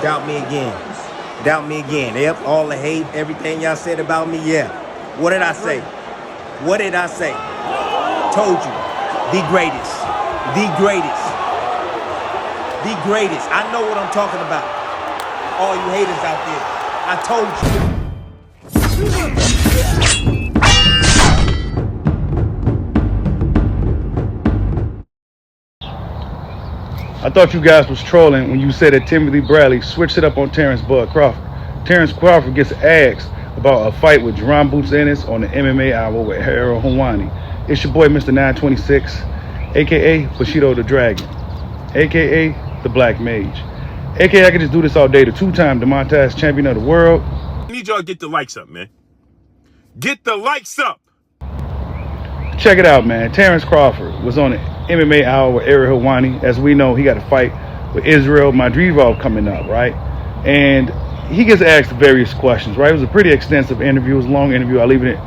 Doubt me again. Doubt me again. Yep, all the hate, everything y'all said about me, yeah. What did I say? What did I say? Told you. The greatest. The greatest. The greatest. I know what I'm talking about. All you haters out there. I told you. I thought you guys was trolling when you said that Timothy Bradley switched it up on Terence Bud Crawford. Terence Crawford gets asked about a fight with Jaron Boots Ennis on the MMA Hour with Harold Hawani. It's your boy, Mr. 926, a.k.a. Bushido the Dragon, a.k.a. the Black Mage, a.k.a. I can just do this all day, the two-time Demontage champion of the world. I need y'all to get the likes up, man. Get the likes up. Check it out, man. Terence Crawford was on the MMA Hour with Ariel Helwani. As we know, he got a fight with Israel Madrigal coming up, right? And he gets asked various questions, right? It was a pretty extensive interview. It was a long interview. I'll leave it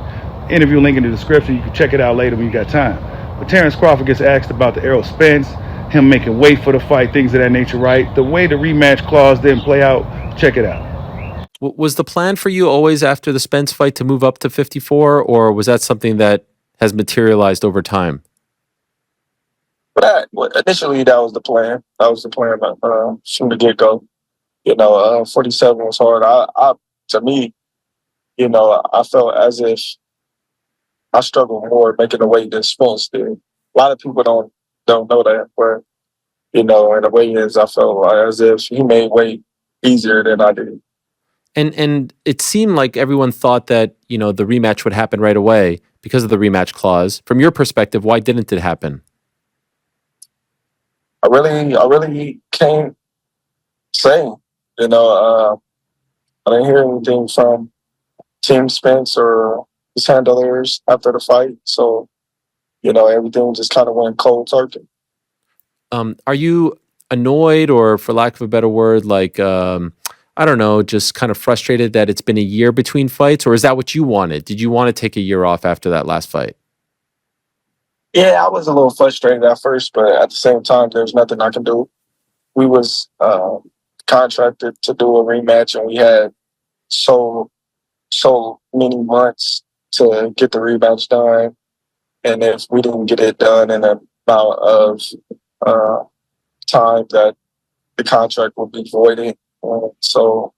interview link in the description. You can check it out later when you got time. But Terence Crawford gets asked about the Errol Spence, him making weight for the fight, things of that nature, right? The way the rematch clause didn't play out, check it out. Was the plan for you always after the Spence fight to move up to 54, or was that something that has materialized over time? Initially, that was the plan. That was the plan from the get go. 47 was hard. To me, I felt as if I struggled more making the weight than Spence did. A lot of people don't know that, but in the weigh-ins, I felt as if he made weight easier than I did. And it seemed like everyone thought that, the rematch would happen right away because of the rematch clause. From your perspective, why didn't it happen? I really can't say. I didn't hear anything from Team Spence or his handlers after the fight, so everything just kind of went cold turkey. Are you annoyed, or for lack of a better word, like, I don't know, just kind of frustrated that it's been a year between fights, or is that what you wanted? Did you want to take a year off after that last fight? Yeah, I was a little frustrated at first, but at the same time, there's nothing I can do. We was contracted to do a rematch, and we had so many months to get the rematch done. And if we didn't get it done in an amount of time, that the contract would be voided. So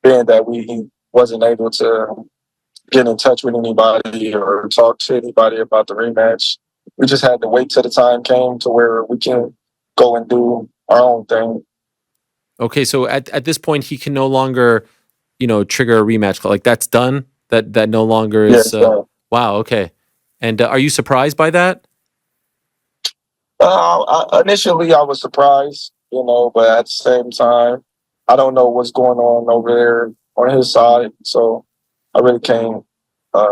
being that we wasn't able to get in touch with anybody or talk to anybody about the rematch, we just had to wait till the time came to where we can go and do our own thing. Okay, so at this point, he can no longer, trigger a rematch. Like, that's done? That no longer is... Yes. Wow, okay. And are you surprised by that? Initially, I was surprised, but at the same time, I don't know what's going on over there on his side, so I really can't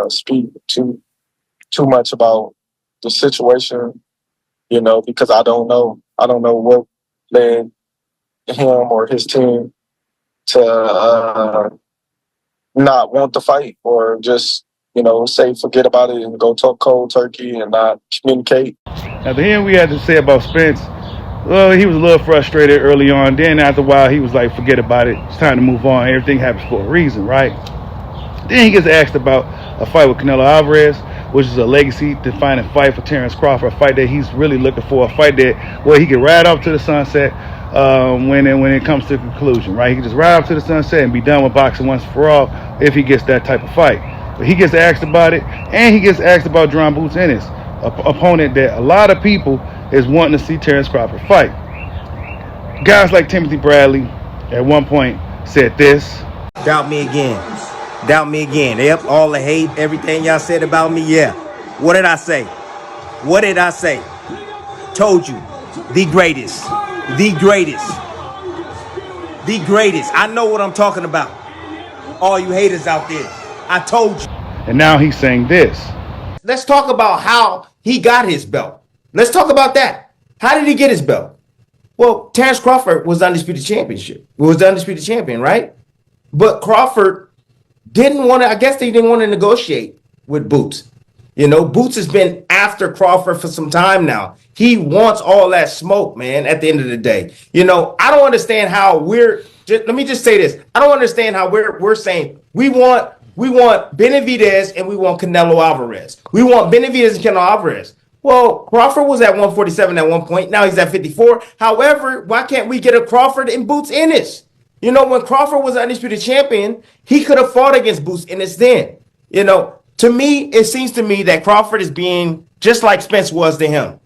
speak too much about the situation, because I don't know. I don't know what led him or his team to not want to fight, or just say forget about it and go talk cold turkey and not communicate. At the end, we had to say about Spence. Well, he was a little frustrated early on. Then after a while, he was like, forget about it. It's time to move on. Everything happens for a reason, right? Then he gets asked about a fight with Canelo Alvarez, which is a legacy-defining fight for Terence Crawford, a fight that he's really looking for, a fight that where he can ride off to the sunset when it comes to conclusion, right? He can just ride off to the sunset and be done with boxing once for all if he gets that type of fight. But he gets asked about it, and he gets asked about Jaron Boots Ennis, an opponent that a lot of people is wanting to see Terence Crawford fight. Guys like Timothy Bradley at one point said this. Doubt me again. Doubt me again. Yep, all the hate, everything y'all said about me, yeah. What did I say? What did I say? Told you. The greatest. The greatest. The greatest. I know what I'm talking about. All you haters out there. I told you. And now he's saying this. Let's talk about how he got his belt. Let's talk about that. How did he get his belt? Well, Terence Crawford was the undisputed champion, right? But Crawford didn't want to, I guess they didn't want to negotiate with Boots. Boots has been after Crawford for some time now. He wants all that smoke, man, at the end of the day. I don't understand how we're let me just say this. I don't understand how we're saying we want Benavidez and we want Canelo Alvarez. We want Benavidez and Canelo Alvarez. Well, Crawford was at 147 at one point. Now he's at 54. However, why can't we get a Crawford and Boots Ennis? You know, when Crawford was undisputed champion, he could have fought against Boots Ennis then. You know, to me, it seems to me that Crawford is being just like Spence was to him.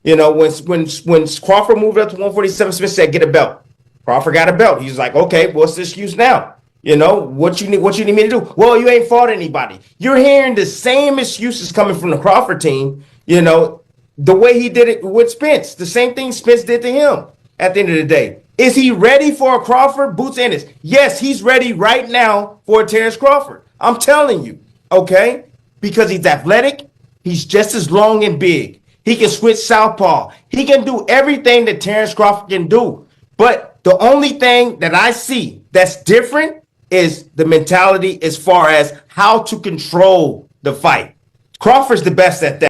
You know, when Crawford moved up to 147, Spence said, "Get a belt." Crawford got a belt. He's like, "Okay, what's the excuse now? You know, what you need me to do?" Well, you ain't fought anybody. You're hearing the same excuses coming from the Crawford team. You know, the way he did it with Spence, the same thing Spence did to him. At the end of the day, is he ready for a Crawford? Boots Ennis? Yes, he's ready right now for a Terence Crawford. I'm telling you, okay, because he's athletic. He's just as long and big. He can switch southpaw. He can do everything that Terence Crawford can do. But the only thing that I see that's different is the mentality as far as how to control the fight. Crawford's the best at that.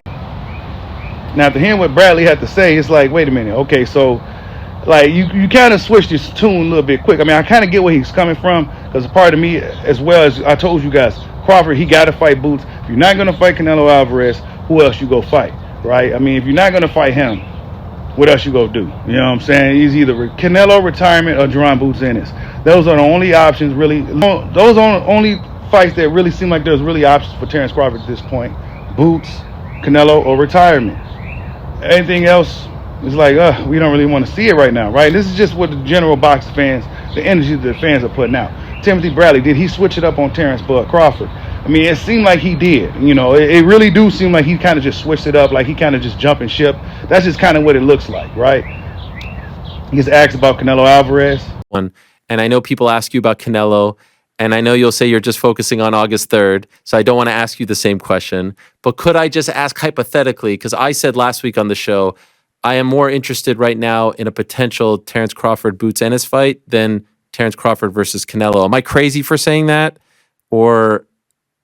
Now, to hear what Bradley had to say, it's like, wait a minute. Okay, so, like, you kind of switched his tune a little bit quick. I mean, I kind of get where he's coming from, because part of me, as well as I told you guys, Crawford, he got to fight Boots. If you're not going to fight Canelo Alvarez, who else you go fight, right? I mean, if you're not going to fight him, what else you go do? You know what I'm saying? He's either Canelo retirement or Jaron Boots Ennis. Those are the only options, really. Those are the only fights that really seem like there's really options for Terence Crawford at this point. Boots, Canelo, or retirement. Anything else is like, we don't really want to see it right now, right? This is just what the general box fans, the energy that the fans are putting out. Timothy Bradley, did he switch it up on Terence Crawford? I mean, it seemed like he did. You know, it really do seem like he kind of just switched it up, like he kind of just jumping ship. That's just kind of what it looks like, right? He gets asked about Canelo Alvarez. And I know people ask you about Canelo, and I know you'll say you're just focusing on August 3rd, so I don't want to ask you the same question. But could I just ask hypothetically, because I said last week on the show, I am more interested right now in a potential Terence Crawford Boots Ennis fight than Terence Crawford versus Canelo. Am I crazy for saying that? Or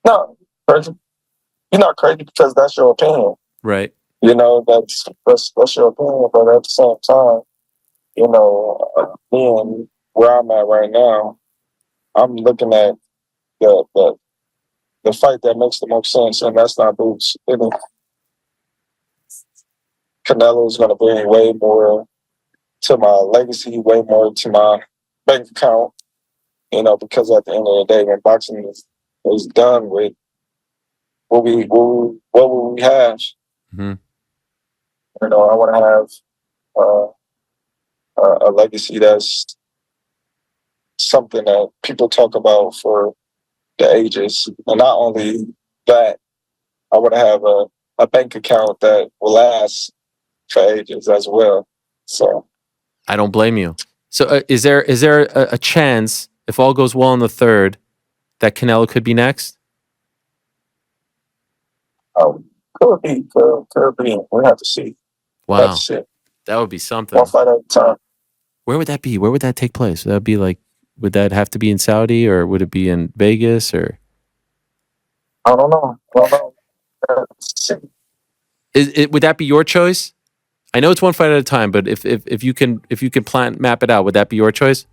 No, crazy. You're not crazy because that's your opinion. right. You know, that's your opinion, but at the same time, you know, being where I'm at right now, I'm looking at the fight that makes the most sense, and that's not Boots. Canelo is going to bring way more to my legacy, way more to my bank account, you know, because at the end of the day, when boxing is done with, what will we have? Mm-hmm. You know, I want to have a legacy that's something that people talk about for the ages. And not only that, I want to have a bank account that will last for ages as well. So I don't blame you. So is there a chance, if all goes well in the 3rd, that Canelo could be next? Could be. We have to see. Wow. Have to see. That would be something. One fight at a time. Where would that be? Where would that take place? Would that be like, would that have to be in Saudi, or would it be in Vegas, or? I don't know. Let's see. Would that be your choice? I know it's one fight at a time, but if you can map it out, would that be your choice?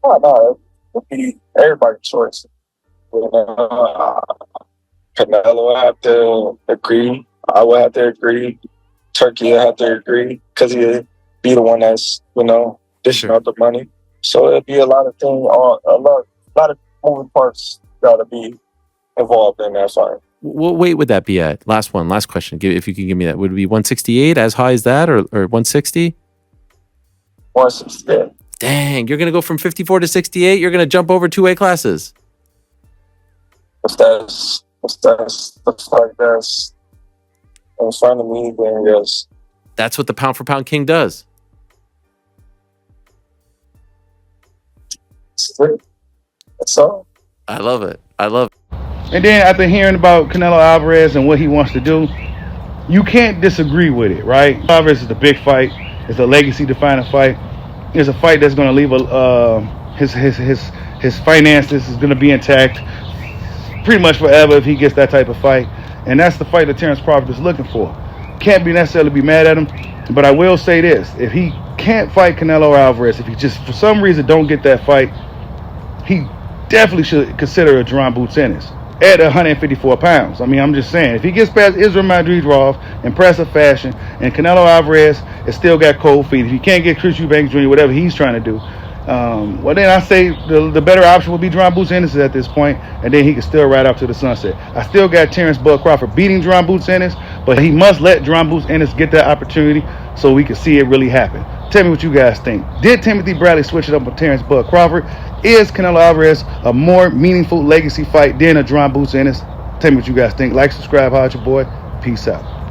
No, it would be everybody's choice. Canelo have to agree. I would have to agree. Turkey would have to agree because he'd be the one that's, you know, dishing out the money. So it'd be a lot of things, a lot of moving parts got to be involved in that fight. What weight would that be at? Last question. If you can give me that, would it be 168? As high as that, or 160? 168. Dang, you're gonna go from 54 to 68. You're gonna jump over 2 weight classes. If that's the fight that's in front of me, then yes. That's what the pound for pound king does. That's all. I love it. And then after hearing about Canelo Alvarez and what he wants to do, you can't disagree with it, right? Alvarez is a big fight. It's a legacy-defining fight. It's a fight that's going to leave his finances is going to be intact pretty much forever if he gets that type of fight. And that's the fight that Terence Crawford is looking for. Can't necessarily be mad at him, but I will say this: if he can't fight Canelo Alvarez, if he just for some reason don't get that fight, he definitely should consider a Jaron Boots Ennis at 154 pounds. I mean, I'm just saying, if he gets past Israel Madridov in impressive fashion, and Canelo Alvarez has still got cold feet, if he can't get Chris Eubanks Jr., whatever he's trying to do, well, then I say the better option would be Jaron Boots Ennis at this point, and then he can still ride off to the sunset. I still got Terence Crawford beating Jaron Boots Ennis, but he must let Jaron Boots Ennis get that opportunity so we can see it really happen. Tell me what you guys think. Did Timothy Bradley switch it up with Terence Crawford? Is Canelo Alvarez a more meaningful legacy fight than a Jaron Boots Ennis? Tell me what you guys think. Like, subscribe, holla at your boy. Peace out.